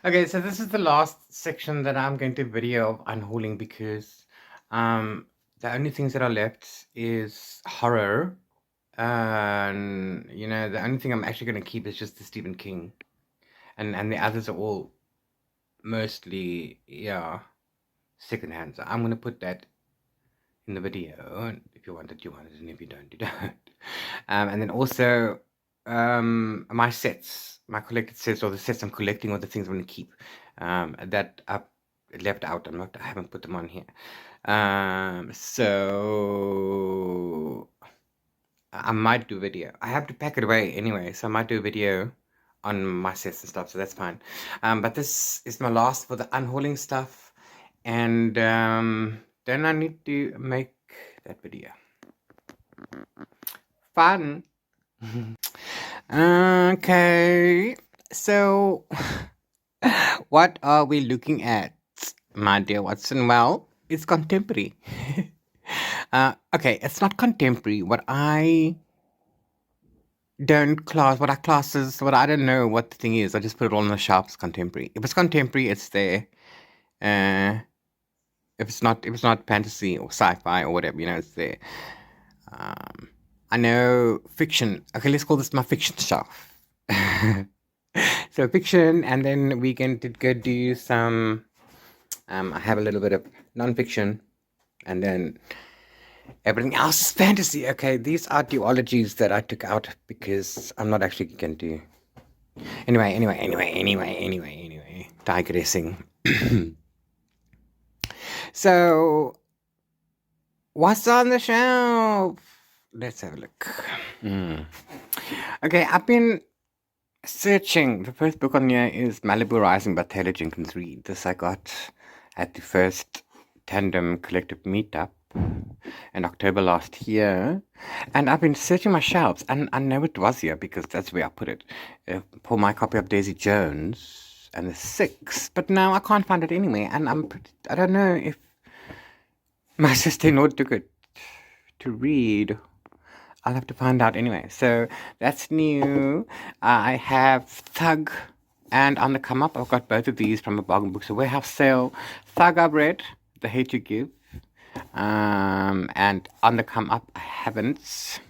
Okay, so this is the last section that I'm going to video of unhauling because um the only things that are left is horror, and the only thing I'm actually going to keep is just the Stephen King, and the others are all mostly secondhand. So I'm going to put that in the video, and if you want it, you want it, and if you don't, you don't. And then also my sets, my collected sets, or the sets I'm collecting, or the things I'm going to keep that I've left out. I haven't put them on here. So I might do a video. I have to pack it away anyway, so I might do a video on my sets and stuff, so that's fine. But this is my last for the unhauling stuff, and then I need to make that video. Fun. Okay, so what are we looking at, my dear Watson? Well, it's contemporary. Okay, it's not contemporary. What I don't know what the thing is. I just put it all on the shelf as contemporary. If it's contemporary, it's there. If it's not fantasy or sci-fi or whatever, it's there. I know fiction. Okay, let's call this my fiction shelf. So fiction, and then we can go do some. I have a little bit of non-fiction, and then everything else is fantasy. Okay, these are duologies that I took out because I'm not actually going to. Anyway. Digressing. So, what's on the shelf? Let's have a look. Okay, I've been searching. The first book on here is Malibu Rising by Taylor Jenkins Reid. This I got at the first Tandem Collective Meetup in October last year. And I've been searching my shelves, and I know it was here because that's where I put it. For my copy of Daisy Jones and the Six. But now I can't find it anywhere, and I don't know if my sister-in-law took it to read. I'll have to find out anyway. So that's new. I have Thug and On the Come Up. I've got both of these from a Bargain Books, a warehouse sale. Thug I've read, The Hate You Give. And On the Come Up I haven't.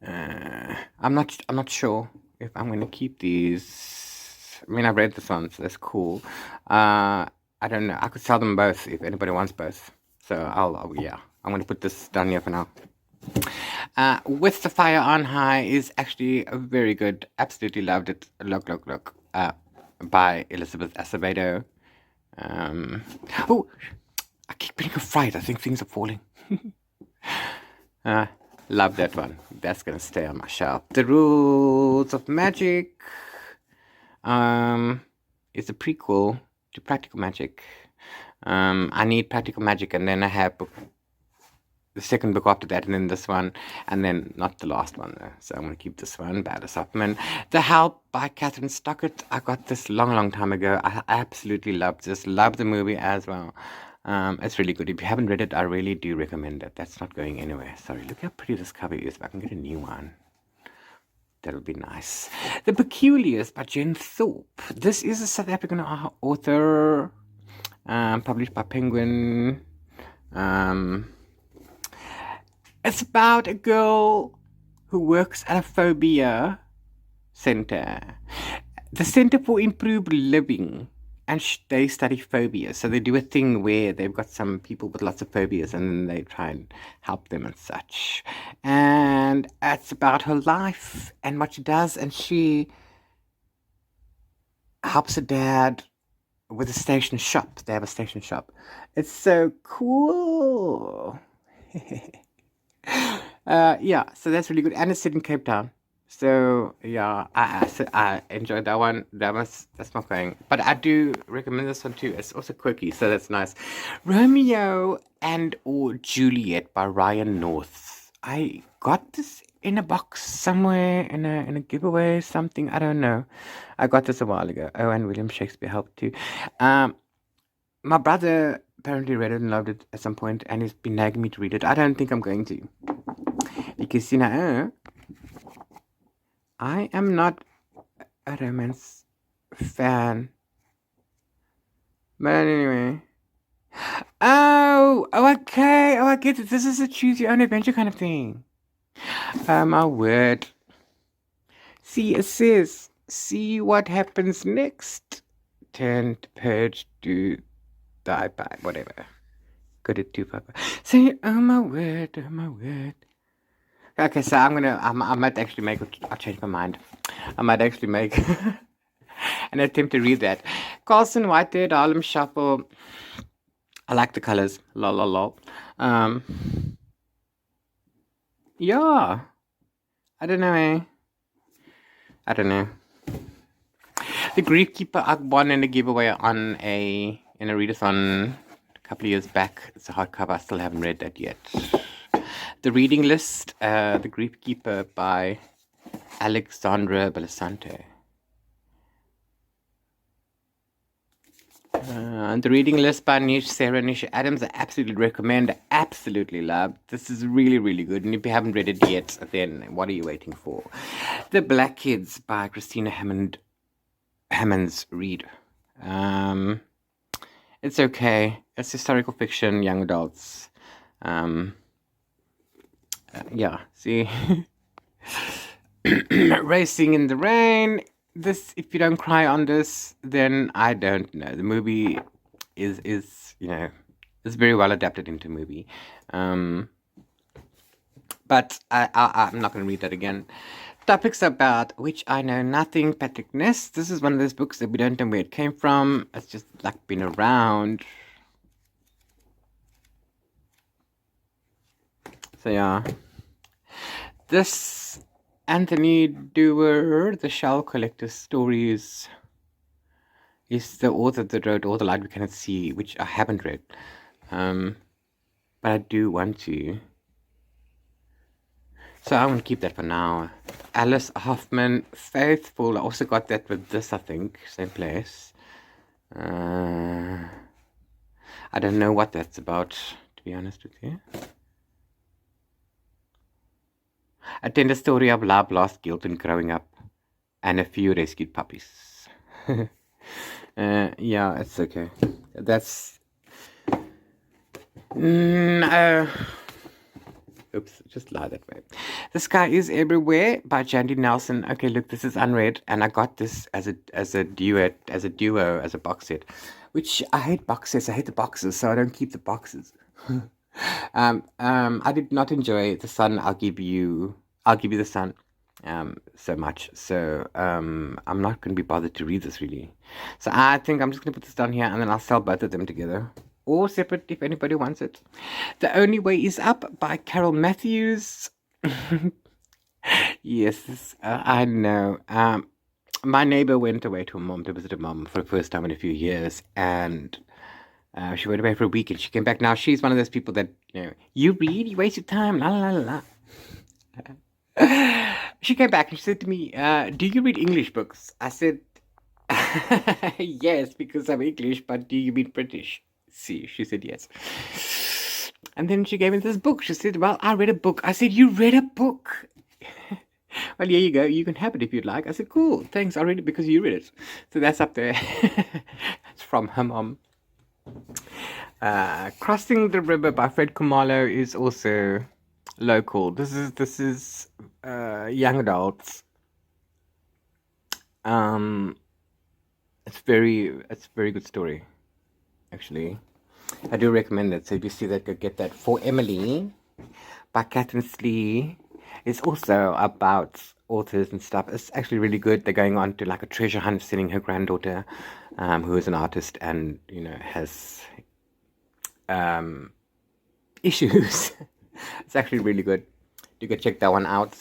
I'm not sure if I'm going to keep these. I mean, I've read this one, so that's cool. I don't know. I could sell them both if anybody wants both. So I'm going to put this down here for now. With the Fire on High is actually a very good. Absolutely loved it. Look. By Elizabeth Acevedo. Oh, I keep getting afraid. I think things are falling. Love that one. That's gonna stay on my shelf. The Rules of Magic. It's a prequel to Practical Magic. I need Practical Magic, and then I have the second book after that, and then this one, and then not the last one though. So I'm gonna keep this one, Ballad Hoffman. The Help by Catherine Stockett. I got this long time ago. I absolutely loved this. Love the movie as well. It's really good. If you haven't read it, I really do recommend it. That's not going anywhere. Sorry, look how pretty this cover is. If I can get a new one, that'll be nice. The Peculiars by Jen Thorpe. This is a South African author, published by Penguin. It's about a girl who works at a phobia center. The Center for Improved Living. And they study phobias. So they do a thing where they've got some people with lots of phobias, and then they try and help them and such. And it's about her life and what she does. And she helps her dad with a station shop. They have a station shop. It's so cool. So that's really good. And it's set in Cape Town. So yeah, I enjoyed that one. That's not going, but I do recommend this one too. It's also quirky, so that's nice. Romeo and or Juliet by Ryan North. I got this in a box somewhere in a giveaway, something, I don't know. I got this a while ago. Oh, and William Shakespeare helped too. My brother apparently read it and loved it at some point, and he's been nagging me to read it. I don't think I'm going to, because I am not a romance fan. But anyway. Oh, okay. Oh, I get it. This is a choose your own adventure kind of thing. Oh, my word. See, it says, see what happens next. Turn to purge to die by whatever. Go to 255. See, oh my word, oh my word. Okay, so I might actually make, I'll change my mind. I might actually make an attempt to read that. Carlson Whitehead, Harlem Shuffle. I like the colors. Lol, lol, lol. Yeah. I don't know, eh? I don't know. The Griefkeeper, I won in a giveaway in a readathon a couple of years back. It's a hardcover. I still haven't read that yet. The Reading List, The Griefkeeper by Alexandra Belisante. And The Reading List by Sarah Nisha Adams. I absolutely recommend. I absolutely love. This is really, really good. And if you haven't read it yet, then what are you waiting for? The Black Kids by Christina Hammonds Reed. It's okay. It's historical fiction, young adults. Yeah, see? Racing in the Rain. This, if you don't cry on this, then I don't know. The movie is it's very well adapted into movie. But I'm not going to read that again. Topics about which I know nothing. Patrick Ness. This is one of those books that we don't know where it came from. It's just like been around. So yeah. This Anthony Doerr, The Shell Collector Stories, is the author that wrote All the Light We Cannot See, which I haven't read. But I do want to. So I'm going to keep that for now. Alice Hoffman, Faithful. I also got that with this, I think. Same place. I don't know what that's about, to be honest with you. A tender story of love, lost, guilt, and growing up. And a few rescued puppies. Yeah, it's okay. That's... Oops, just lie that way. The Sky is Everywhere by Jandy Nelson. Okay, look, this is unread, and I got this as a duo, as a box set. Which I hate box sets. I hate the boxes, so I don't keep the boxes. I did not enjoy The Sun. I'll give you The Sun. So much. So I'm not going to be bothered to read this really. So I think I'm just going to put this down here, and then I'll sell both of them together. Or separate if anybody wants it. The Only Way Is Up by Carol Matthews. Yes, I know. My neighbor went away to visit her mom for the first time in a few years, and she went away for a week, and she came back. Now she's one of those people that you read, you waste your time, la la la la. She came back and she said to me, "Do you read English books?" I said, "Yes, because I'm English, but do you mean British?" See, she said yes. And then she gave me this book. She said, "Well, I read a book." I said, "You read a book?" "Well, here you go. You can have it if you'd like." I said, "Cool, thanks. I'll read it because you read it." So that's up there. It's from her mom. Crossing the River by Fred Kumalo is also local. This is young adults. It's very good story, actually. I do recommend it. So if you see that, go get that. For Emily by Catherine Slee. It's also about authors and stuff. It's actually really good. They're going on to like a treasure hunt, sending her granddaughter, who is an artist and has issues. It's actually really good. You can check that one out.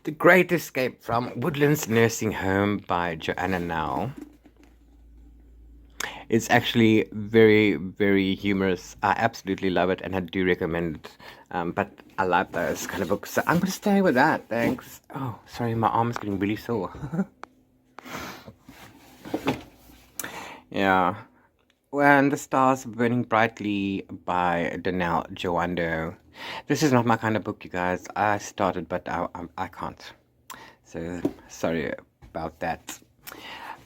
The Great Escape from Woodlands Nursing Home by Joanna Now. It's actually very, very humorous. I absolutely love it, and I do recommend it. But I like those kind of books, so I'm going to stay with that. Thanks. Oh, sorry, my arm's getting really sore. Yeah. When the Stars Are Burning Brightly by Danelle Joando. This is not my kind of book, you guys. I started, but I can't. So sorry about that.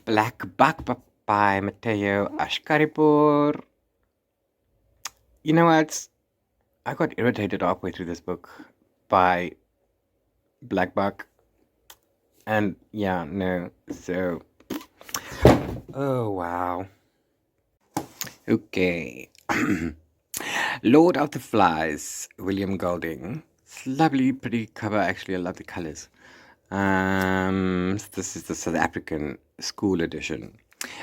Black Buck by Matteo Ashkaripur. You know what? I got irritated halfway through this book by Black Buck. And yeah, no. So, oh wow. Okay. Lord of the Flies, William Golding. It's lovely, pretty cover. Actually, I love the colors. This is the South African school edition.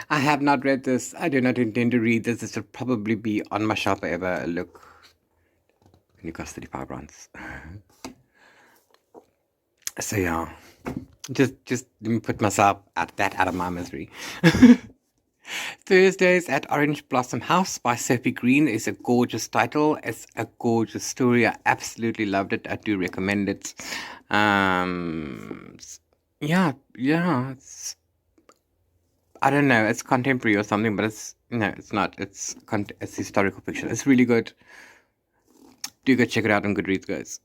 I have not read this. I do not intend to read this. This will probably be on my shelf forever. Look, it costs 35 rands. So yeah, just let me put myself out of my misery. Thursdays at Orange Blossom House by Sophie Green is a gorgeous title. It's a gorgeous story. I absolutely loved it. I do recommend it. Yeah. It's, I don't know. It's contemporary or something, but it's not. It's historical fiction. It's really good. Do go check it out on Goodreads, guys.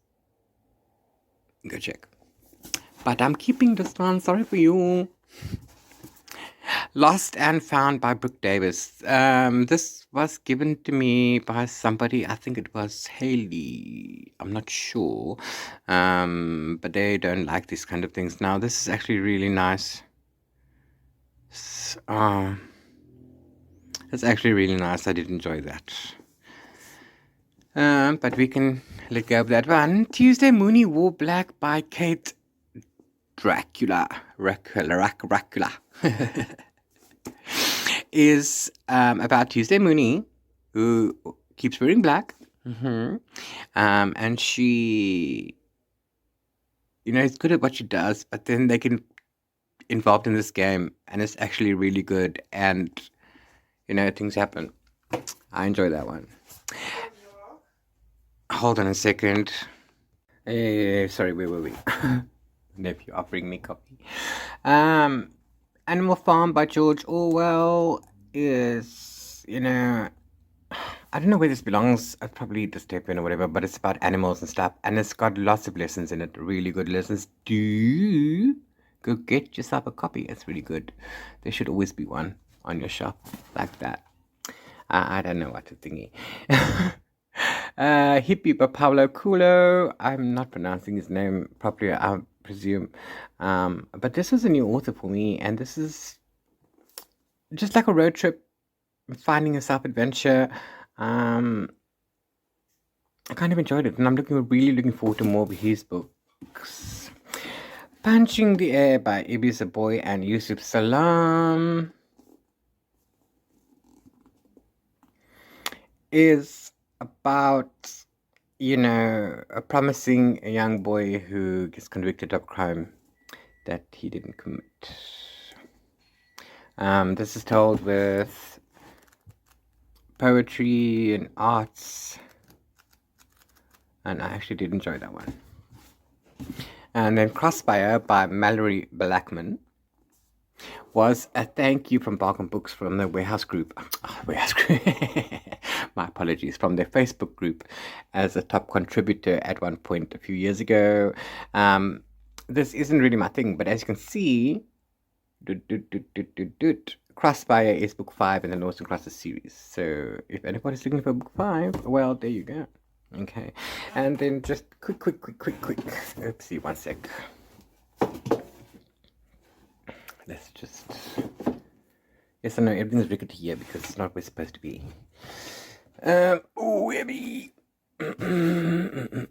Go check. But I'm keeping this one. Sorry for you. Lost and Found by Brooke Davis. This was given to me by somebody. I think it was Haley. I'm not sure. But they don't like these kind of things. Now, this is actually really nice. It's actually really nice. I did enjoy that. But we can let go of that one. Tuesday Mooney Wore Black by Kate Dracula is about Tuesday Mooney, who keeps wearing black. And she, is good at what she does, but then they get involved in this game, and it's actually really good, and, things happen. I enjoy that one. Hold on a second. Sorry, wait. Nephew offering me coffee. Animal Farm by George Orwell is, I don't know where this belongs. I'd probably just step in or whatever, but it's about animals and stuff, and it's got lots of lessons in it, really good lessons. Do go get yourself a copy. It's really good. There should always be one on your shelf like that. I don't know what to thingy. Hippie by Paulo Coelho. I'm not pronouncing his name properly, I presume. But this is a new author for me, and this is just like a road trip, finding a self-adventure. I kind of enjoyed it, and I'm really looking forward to more of his books. Punching the Air by Ibis Boy and Yusuf Salam is about, promising a young boy who gets convicted of crime that he didn't commit. This is told with poetry and arts, and I actually did enjoy that one. And then Crossfire by Mallory Blackman was a thank you from Bargain Books from the Warehouse Group. My apologies, from their Facebook group as a top contributor at one point a few years ago. This isn't really my thing, but as you can see, Crossfire is book 5 in the Northern Crosses series. So if anybody's looking for book 5, well, there you go. Okay, and then just quick. Oopsie, one sec. Let's just... Yes, I know everything's rickety here because it's not where it's supposed to be. Webby. And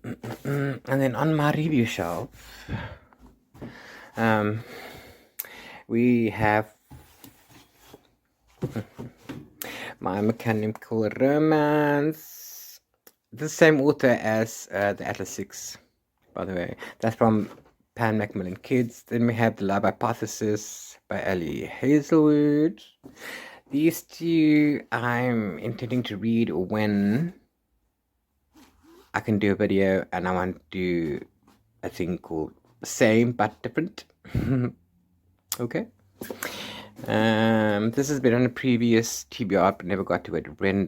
then on my review shelf, we have My Mechanical Romance. The same author as the Atlas 6, by the way. That's from Pan Macmillan Kids. Then we have The Love Hypothesis by Ali Hazelwood. These two I'm intending to read when I can do a video, and I want to do a thing called Same But Different. Okay. This has been on a previous TBR, but never got to it.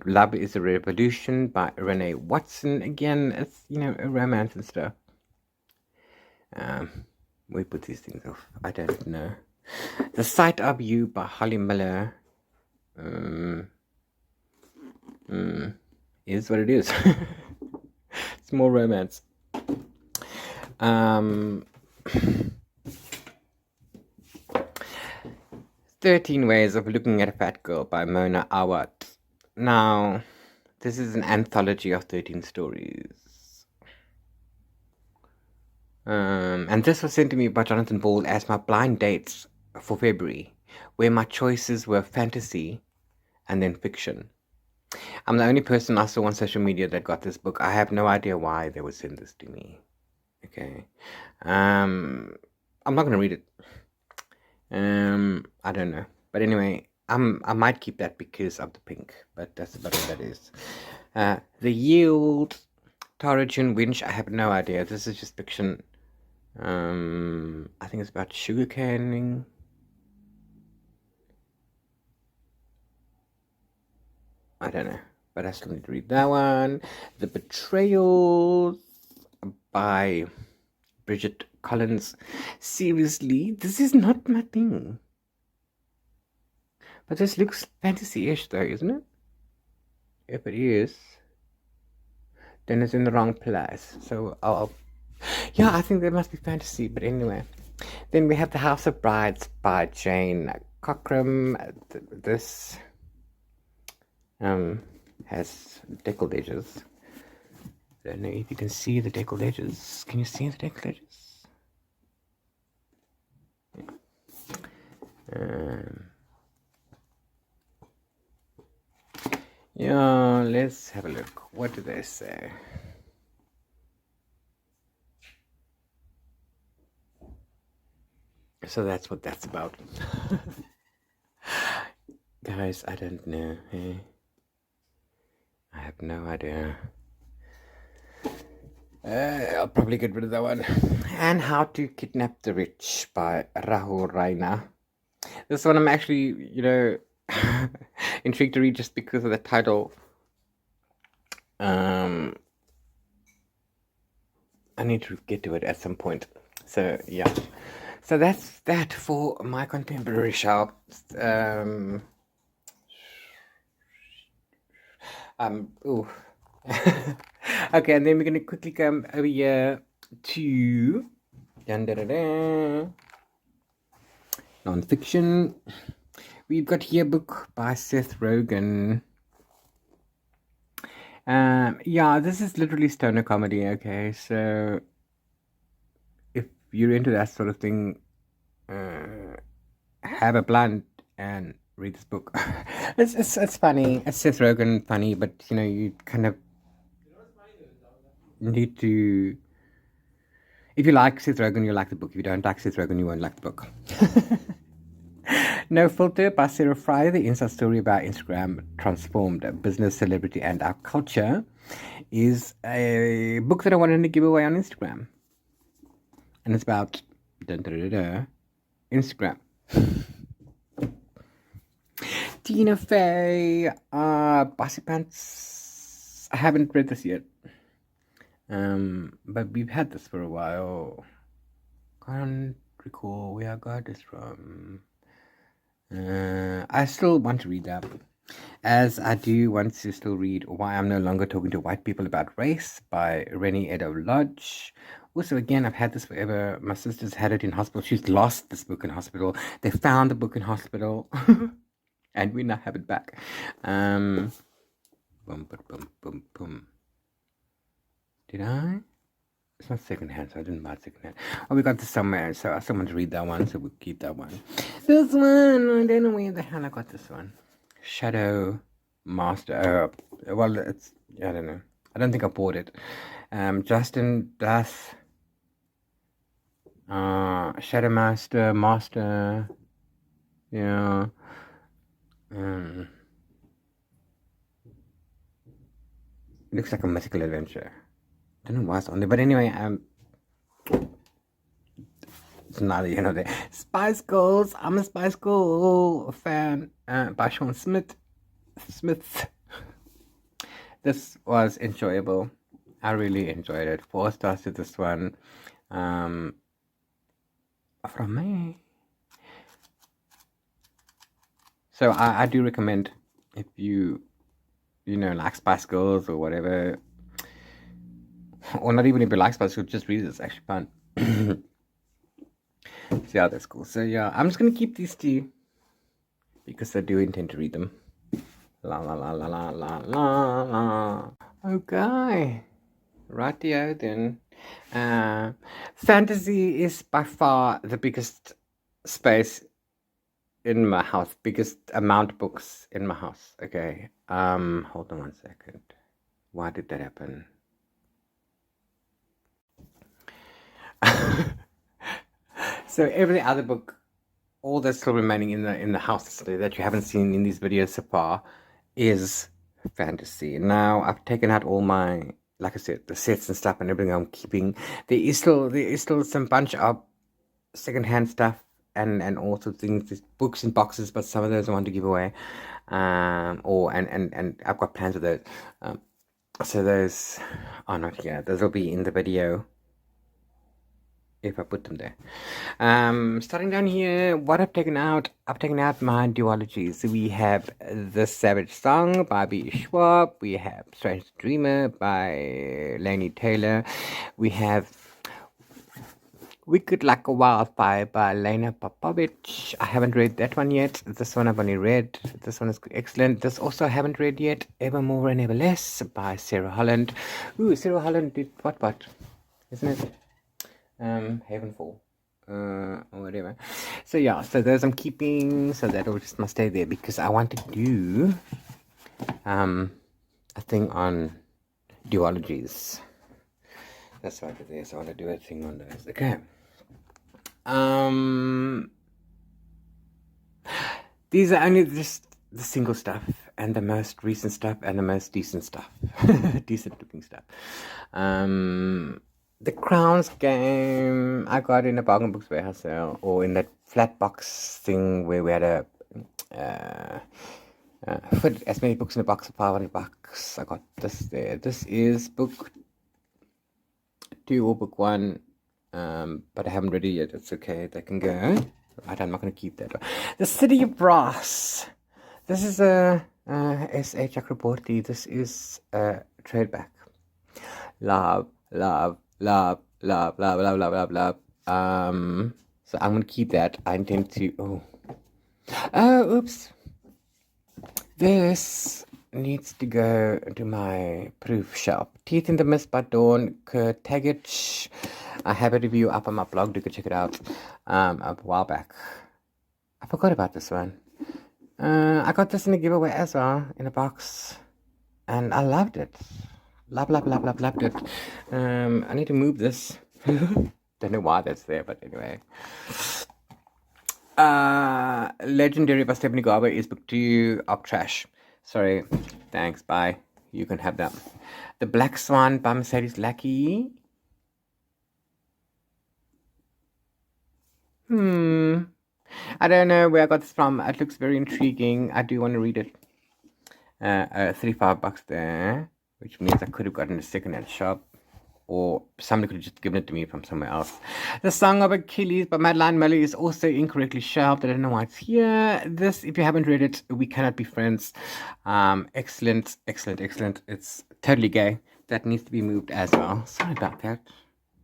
Love is a Revolution by Renee Watson. Again, it's, a romance and stuff. We put these things off. I don't know. The Sight of You by Holly Miller is what it is. It's more romance. 13 Ways of Looking at a Fat Girl by Mona Awad. Now, this is an anthology of 13 stories. And this was sent to me by Jonathan Ball as my blind dates for February, where my choices were fantasy and then fiction. I'm the only person I saw on social media that got this book. I have no idea why they would send this to me. Okay. I'm not going to read it. I don't know. But anyway, I might keep that because of the pink. But that's about all that is. The Yield, Torajun Winch, I have no idea. This is just fiction. I think it's about sugar canning. I don't know, but I still need to read that one. The Betrayals by Bridget Collins. Seriously, this is not my thing. But this looks fantasy-ish though, isn't it? If it is, then it's in the wrong place. So yeah, I think there must be fantasy, but anyway. Then we have The House of Brides by Jane Cockram. This has deckled edges. I don't know if you can see the deckled edges. Can you see the deckled edges? Yeah, let's have a look. What do they say? So that's what that's about. Guys, I don't know. Hey? I have no idea. I'll probably get rid of that one. And How to Kidnap the Rich by Rahul Raina. This one I'm actually, intrigued to read just because of the title. I need to get to it at some point. So, yeah. So that's that for my contemporary shelf. Okay, and then we're going to quickly come over here to non-fiction. We've got here a book by Seth Rogen. Yeah, this is literally stoner comedy, okay? So if you're into that sort of thing, have a blunt and read this book. It's funny. It's Seth Rogen funny, but you kind of need to. If you like Seth Rogen, you'll like the book. If you don't like Seth Rogen, you won't like the book. No Filter by Sarah Fry, the inside story about Instagram transformed business, celebrity, and our culture, is a book that I wanted to give away on Instagram. And it's about Instagram. Tina Fey, Bossy Pants. I haven't read this yet. But we've had this for a while. Can't recall where I got this from. I still want to read that, as I do want to still read Why I'm No Longer Talking to White People About Race by Rennie Edo Lodge. Also, again, I've had this forever. My sister's had it in hospital. She's lost this book in hospital. They found the book in hospital, and we now have it back. Boom, boom, boom, boom, boom. Did I? It's not secondhand, so I didn't buy it secondhand. Oh, we got this somewhere, so someone to read that one, so we'll keep that one. This one, I don't know where the hell I got this one. Shadow Master. Well, it's, I don't know. I don't think I bought it. Justin Das. Shadow Master. Yeah. Looks like a mythical adventure. I don't know why it's on there, but anyway, it's neither there. Spice Girls. I'm a Spice Girl fan by Sean Smith. This was enjoyable. I really enjoyed it. 4 stars to this one. from me. So I do recommend, if you like Spice Girls or whatever, or not even if you like Spice Girls, just read it. It's actually fun. So yeah, that's cool. So yeah, I'm just gonna keep these two because I do intend to read them. La la la la la la la la. Okay, rightio then. Fantasy is by far the biggest space in my house, biggest amount of books in my house. Okay. Hold on 1 second. Why did that happen? So every other book, all that's still remaining in the house that you haven't seen in these videos so far, is fantasy. Now I've taken out all my, like I said, the sets and stuff and everything I'm keeping. There is still some bunch of secondhand stuff and also things, books in boxes, but some of those I want to give away. And I've got plans with those. So those are not here. Those will be in the video if I put them there. Starting down here, what I've taken out my duologies. So we have The Savage Song by B. Schwab. We have Strange Dreamer by Laini Taylor. We have Wicked Like a Wildfire by Lena Popovich. I haven't read that one yet. This one I've only read. This one is excellent. This also I haven't read yet. Evermore and Everless by Sarah Holland. Ooh, Sarah Holland did what? Isn't it? Heavenfall. Or whatever. So yeah, so those I'm keeping. So that'll just must stay there because I want to do a thing on duologies. That's right there. So I want to do a thing on those. Okay. These are only just the single stuff and the most recent stuff and the most decent stuff. Decent looking stuff. The Crowns game I got in a bargain books warehouse sale, or in that flat box thing where we had a put as many books in a box for $500. I got this there. This is book 2 or book 1, but I haven't read it yet. It's okay, they can go. Right, I'm not going to keep that. The City of Brass. This is a S.A. Chakraborty. This is a trade back. Love. So I'm going to keep that. I intend to... oops. This needs to go to my proof shelf. Teeth in the Mist by Dawn Kurtagich. I have a review up on my blog. You can check it out a while back. I forgot about this one. I got this in a giveaway as well, in a box. And I loved it. Loved it. I need to move this. Don't know why that's there, but anyway. Legendary by Stephanie Garber is book 2 of trash. Sorry. Thanks. Bye. You can have that. The Black Swan by Mercedes Lackey. I don't know where I got this from. It looks very intriguing. I do want to read it. $35 there, which means I could have gotten a second-hand shop, or somebody could have just given it to me from somewhere else. The Song of Achilles by Madeline Miller is also incorrectly shelved. I don't know why it's here. This, if you haven't read it, We Cannot Be Friends. Excellent. It's totally gay. That needs to be moved as well. Sorry about that.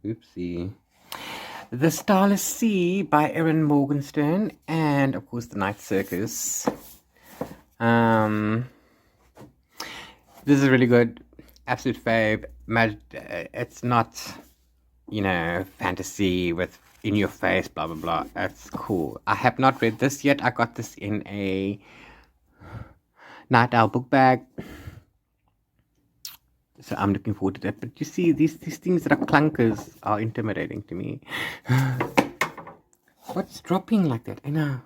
Oopsie. The Starless Sea by Erin Morgenstern, and of course The Night Circus. This is really good. Absolute fave. It's not, fantasy with in your face, blah blah blah. It's cool. I have not read this yet. I got this in a Night Owl book bag, so I'm looking forward to that. But you see, these things that are clunkers are intimidating to me. What's dropping like that? I know.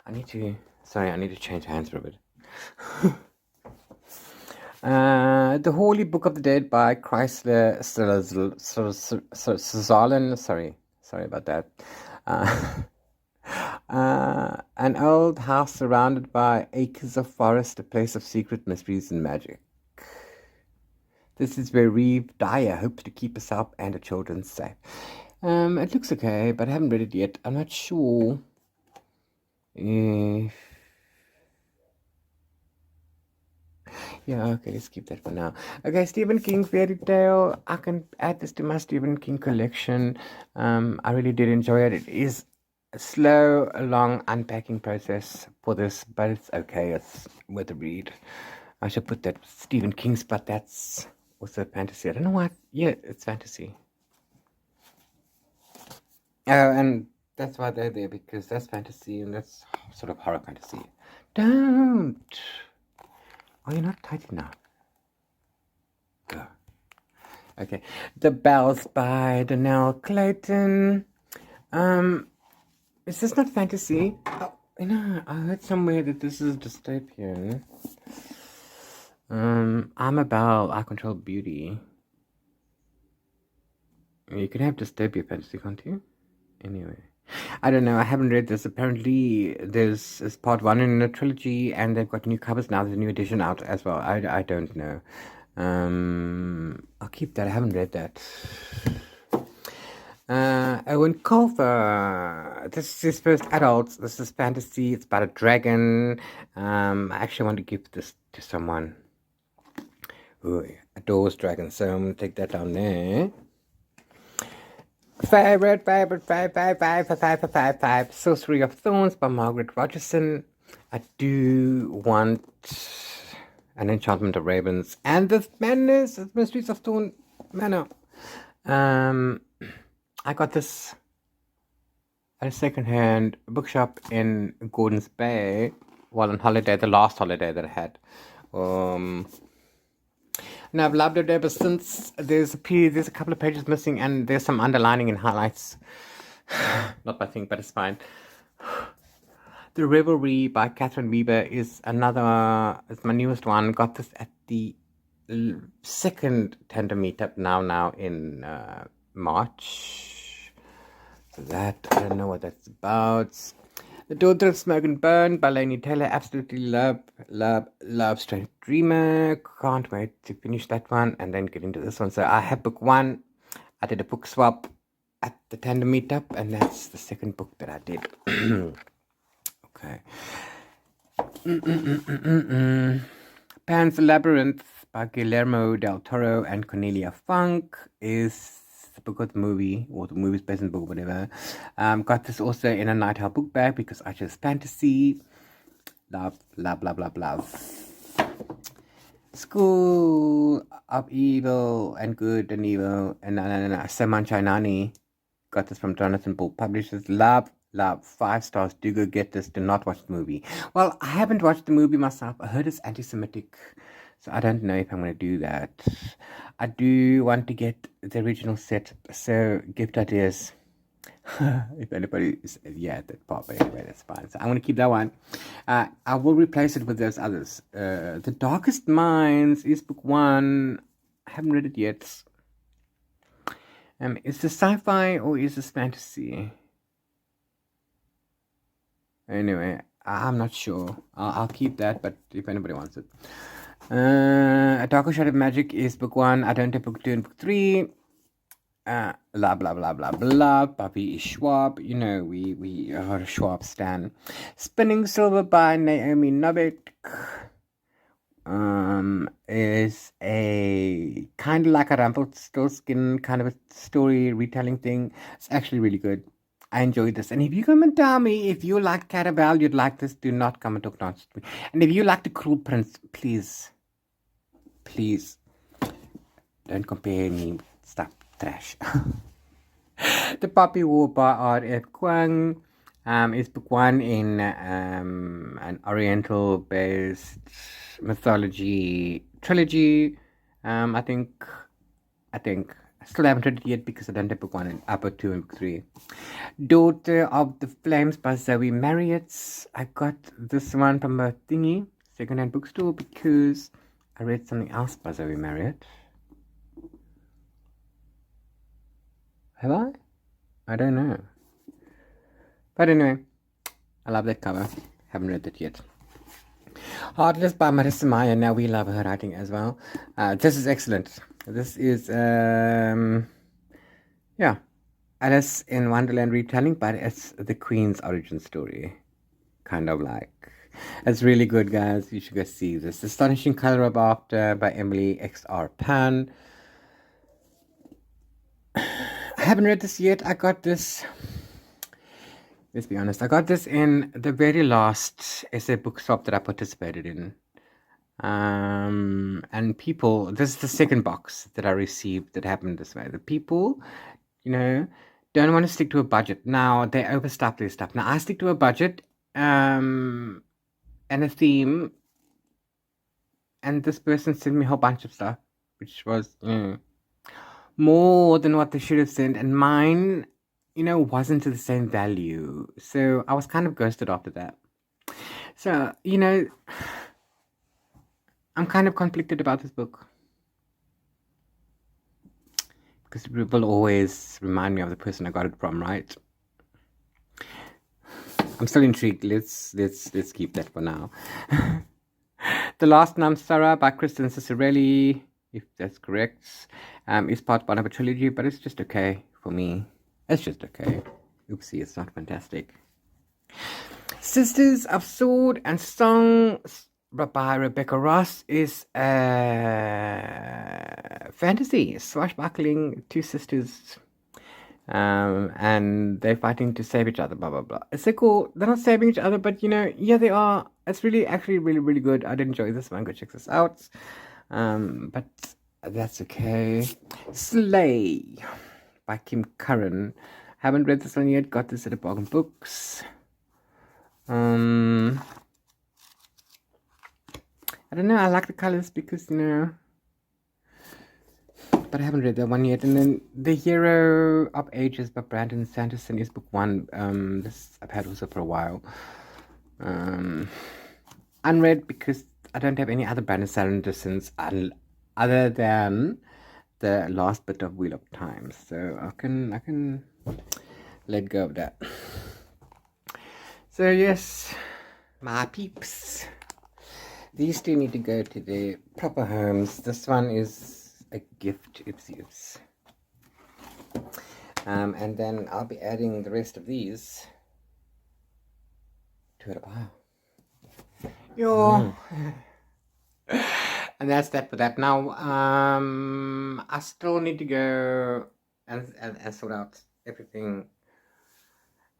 I need to change hands for a bit. The Holy Book of the Dead by Chrysler Sazalin. Sorry about that. An old house surrounded by acres of forest, a place of secret mysteries and magic. This is where Reeve Dyer hopes to keep herself and her children safe. It looks okay, but I haven't read it yet. I'm not sure if... Yeah, okay, let's keep that for now. Okay, Stephen King fairy tale. I can add this to my Stephen King collection. I really did enjoy it. It is a slow, long unpacking process for this, but it's okay. It's worth a read. I should put that Stephen King's, but that's also fantasy. I don't know what. Yeah, it's fantasy. And that's why they're there, because that's fantasy and that's sort of horror fantasy. Don't. Oh, you're not tight enough. Go. Okay. The Bells by Donnell Clayton. Is this not fantasy? Oh, I heard somewhere that this is dystopian. I'm a belle. I control beauty. You can have dystopia fantasy, can't you? Anyway. I don't know. I haven't read this. Apparently, there's part one in a trilogy, and they've got new covers now. There's a new edition out as well. I don't know. I'll keep that. I haven't read that. Owen Colfer. This is his first adult. This is fantasy. It's about a dragon. I actually want to give this to someone who adores dragons, so I'm gonna take that down there. Favorite, Sorcery of Thorns by Margaret Rogerson. I do want An Enchantment of Ravens and The Madness, Mysteries of Thorn Manor. I got this at a second-hand bookshop in Gordons Bay while on holiday, the last holiday that I had. And I've loved it ever since. There's a couple of pages missing, and there's some underlining and highlights. Not my thing, but it's fine. The Revelry by Catherine Weber is it's my newest one. Got this at the second tender meetup now in March. So that, I don't know what that's about. The Daughter of Smoke and Burn by Laini Taylor. Absolutely love Strange Dreamer. Can't wait to finish that one and then get into this one. So I have book one. I did a book swap at the tandem meetup, and that's the second book that I did. Okay. Pan's Labyrinth by Guillermo del Toro and Cornelia Funk is the book of the movie, or the movie's based on the book, whatever. Got this also in a Night Owl book bag because I chose fantasy. Love. School of Evil and Good and Evil and Saman Chainani. Got this from Jonathan Bull Publishers. Love. 5 stars. Do go get this. Do not watch the movie. Well, I haven't watched the movie myself. I heard it's anti-Semitic, so I don't know if I'm going to do that. I do want to get the original set, so gift ideas. If anybody is, that part, but anyway, that's fine. So I'm going to keep that one. I will replace it with those others. The Darkest Minds is book one. I haven't read it yet. Is this sci-fi or is this fantasy? Anyway, I'm not sure. I'll keep that, but if anybody wants it. A Darker Shade of Magic is book one. I don't have book two and book three. Blah by V.E. Schwab. You know, we are a Schwab stan. Spinning Silver by Naomi Novik is a kind of like a Rumpelstiltskin kind of a story retelling thing. It's actually really good. I enjoyed this. And if you come and tell me if you like Caraval, you'd like this, do not come and talk nonsense to me. And if you like The Cruel Prince, please don't compare me with stuff trash. The Poppy War by R.F. Kuang is book one in an Oriental-based mythology trilogy. I think. I still haven't read it yet because I don't have book one and book two and book three. Daughter of the Flames by Zoe Marriott. I got this one from a thingy, secondhand bookstore, because I read something else by Zoe Marriott. Have I? I don't know. But anyway, I love that cover. Haven't read it yet. Heartless by Marissa Meyer. Now we love her writing as well. This is excellent. This is, I Alice in Wonderland retelling, but it's the Queen's origin story. Kind of like. It's really good, guys. You should go see this. Astonishing Color of After by Emily X.R. Pan. I haven't read this yet. I got this. Let's be honest. I got this in the very last essay book swap that I participated in. And people, this is the second box that I received that happened this way. The people, don't want to stick to a budget. Now they overstuff their stuff. Now I stick to a budget, and a theme, and this person sent me a whole bunch of stuff, which was more than what they should have sent, and mine, wasn't to the same value. So I was kind of ghosted after that. So, I'm kind of conflicted about this book. Because it will always remind me of the person I got it from, right? I'm still intrigued. Let's keep that for now. The Last Namsara by Kristen Cicerelli, if that's correct, is part one of a trilogy, but it's just okay for me. It's just okay. Oopsie, it's not fantastic. Sisters of Sword and Song by Rebecca Ross is a fantasy, swashbuckling, two sisters, and they're fighting to save each other, blah blah blah. It's so cool. They're not saving each other, but yeah, they are. It's actually really good. I did enjoy this one. Go check this out. But that's okay. Slay by Kim Curran. Haven't read this one yet. Got this at a Bargain Books. I don't know, I like the colors because, but I haven't read that one yet. And then The Hero of Ages by Brandon Sanderson is book one. This I've had also for a while. Unread because I don't have any other Brandon Sandersons other than the last bit of Wheel of Time. So I can let go of that. So yes, my peeps. These two need to go to their proper homes. This one is a gift. Oopsie. And then I'll be adding the rest of these to a pile. And that's that for that. Now, I still need to go and sort out everything.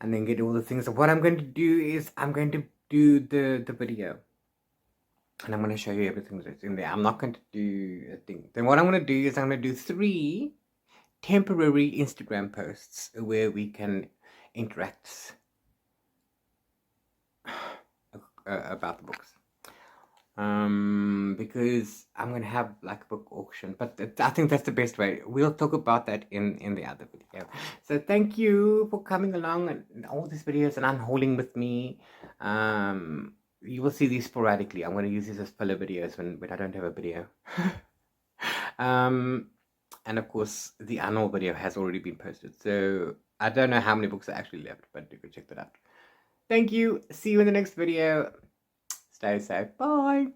And then get all the things. So what I'm going to do is I'm going to do the video. And I'm going to show you everything that's in there. I'm not going to do a thing. Then what I'm going to do is I'm going to do 3 temporary Instagram posts where we can interact about the books. Because I'm going to have like a book auction. But I think that's the best way. We'll talk about that in the other video. So thank you for coming along and all these videos and unhauling with me. You will see these sporadically. I'm going to use these as filler videos when I don't have a video. And of course, the Unhaul video has already been posted. So I don't know how many books are actually left, but you can check that out. Thank you. See you in the next video. Stay safe. Bye.